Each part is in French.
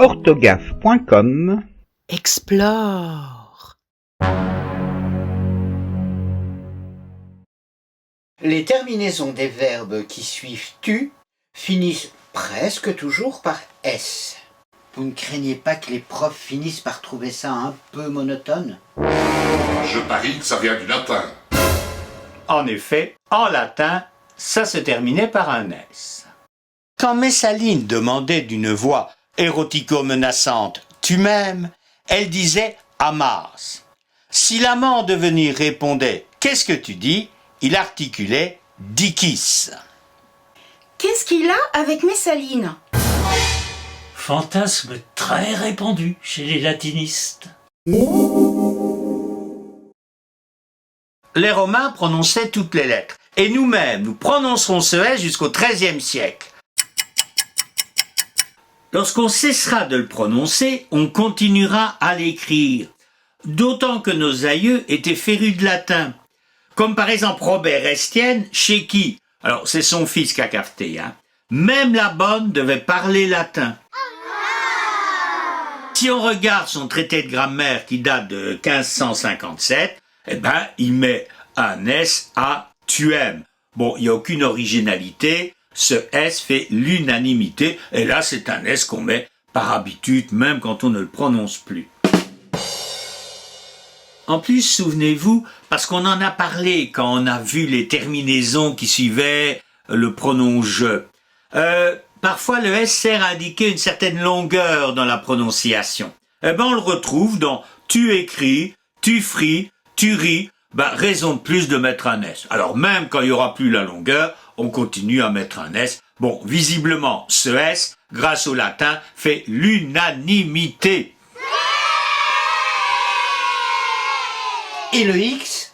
orthographe.com Explore. Les terminaisons des verbes qui suivent tu finissent presque toujours par s. Vous ne craignez pas que les profs finissent par trouver ça un peu monotone? Je parie que ça vient du latin. En effet, en latin, ça se terminait par un S. Quand Messaline demandait d'une voix érotico-menaçante « Tu m'aimes ?» elle disait « Amas ». Si l'amant de venir répondait « Qu'est-ce que tu dis ?» il articulait « Dikis ». Qu'est-ce qu'il a avec Messaline? Fantasme très répandu chez les latinistes. Les Romains prononçaient toutes les lettres. Et nous-mêmes, nous prononcerons ce S jusqu'au XIIIe siècle. Lorsqu'on cessera de le prononcer, on continuera à l'écrire. D'autant que nos aïeux étaient férus de latin. Comme par exemple Robert Estienne, chez qui, alors c'est son fils qui a cafeté, même la bonne devait parler latin. Si on regarde son traité de grammaire qui date de 1557, il met un S à tu aimes. Bon, il n'y a aucune originalité, ce S fait l'unanimité, et là c'est un S qu'on met par habitude, même quand on ne le prononce plus. En plus, souvenez-vous, parce qu'on en a parlé quand on a vu les terminaisons qui suivaient le pronom « je ». Parfois, le S sert à indiquer une certaine longueur dans la prononciation. On le retrouve dans « tu écris »,« tu fris »,« tu ris ». Raison de plus de mettre un S. Alors même quand il n'y aura plus la longueur, on continue à mettre un S. Bon, visiblement, ce S, grâce au latin, fait l'unanimité. Et le X?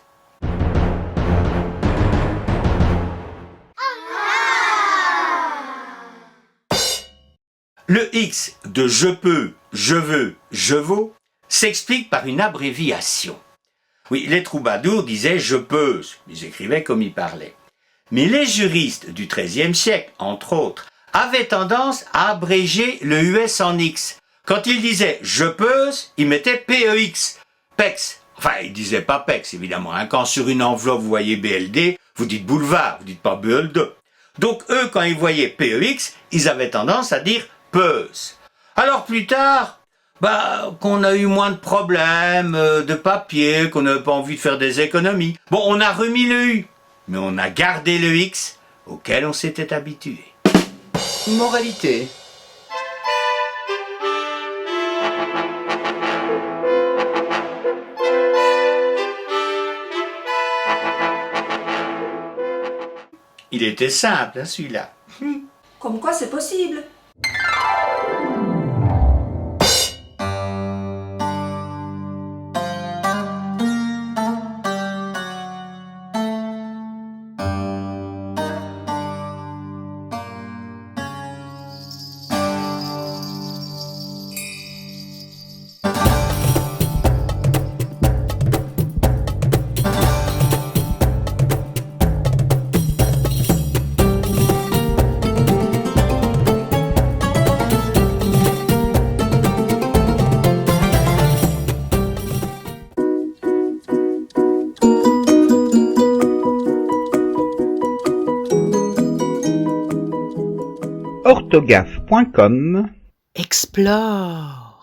Le X de je peux, je veux, je vaux s'explique par une abréviation. Oui, les troubadours disaient je peux, ils écrivaient comme ils parlaient. Mais les juristes du XIIIe siècle, entre autres, avaient tendance à abréger le US en X. Quand ils disaient je peux, ils mettaient PEX, PEX. Enfin, ils disaient pas PEX, évidemment. Quand sur une enveloppe vous voyez BLD, vous dites boulevard, vous dites pas BLD. Donc eux, quand ils voyaient PEX, ils avaient tendance à dire PEUS. Alors plus tard, qu'on a eu moins de problèmes, de papier, qu'on n'avait pas envie de faire des économies. Bon, on a remis le U, mais on a gardé le X, auquel on s'était habitué. Moralité. Il était simple, celui-là. Comme quoi c'est possible. orthographe.com Explore.